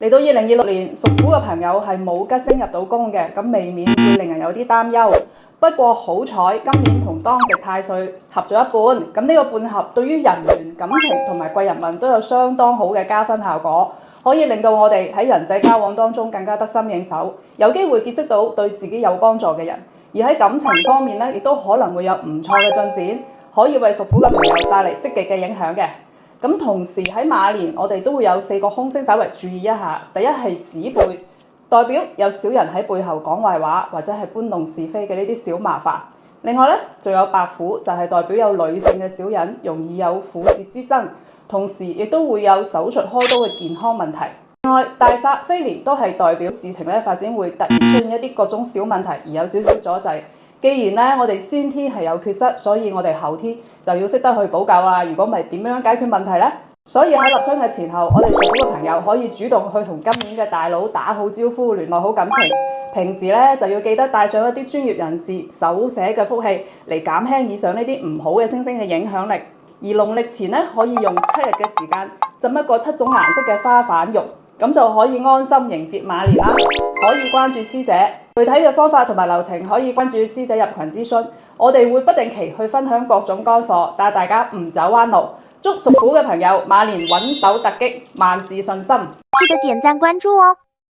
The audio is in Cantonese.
嚟到2026年，屬虎嘅朋友係冇吉星入到宮嘅，咁未免會令人有啲擔憂。不過好彩，今年同當值太歲合咗一半，咁呢個半合對於人緣、感情同埋貴人運都有相當好嘅加分效果，可以令到我哋喺人際交往當中更加得心應手，有機會結識到對自己有幫助嘅人。而喺感情方面呢，亦都可能會有唔錯嘅進展，可以為屬虎嘅朋友帶嚟積極嘅影響嘅。咁同時喺馬年，我哋都會有4個凶星，稍為注意一下。第一係子輩，代表有小人喺背後講壞話，或者係搬弄是非嘅呢啲小麻煩。另外呢，仲有白虎，就係代表有女性嘅小人，容易有婦竊之爭，同時亦都會有手術開刀嘅健康問題。另外，大煞飛廉都係代表事情咧發展會突然出現一啲各種小問題，而有少少阻滯。既然咧我哋先天係有缺失，所以我哋後天就要識得去補救啦。如果唔係點樣解決問題呢？所以喺立春嘅前後，我哋屬虎嘅朋友可以主動去同今年嘅大佬打好招呼，聯絡好感情。平時咧就要記得帶上一啲專業人士手寫嘅福氣嚟減輕以上呢啲唔好嘅星星嘅影響力。而農曆前咧可以用7日嘅時間浸一個7種顏色嘅花瓣浴，咁就可以安心迎接馬年啦。可以關注師姐，具體嘅方法同埋流程可以關注師姐入群諮詢。我哋會不定期去分享各種乾貨，帶大家唔走彎路。祝屬虎嘅朋友馬年穩守突擊，萬事順心。記得點讚關注哦。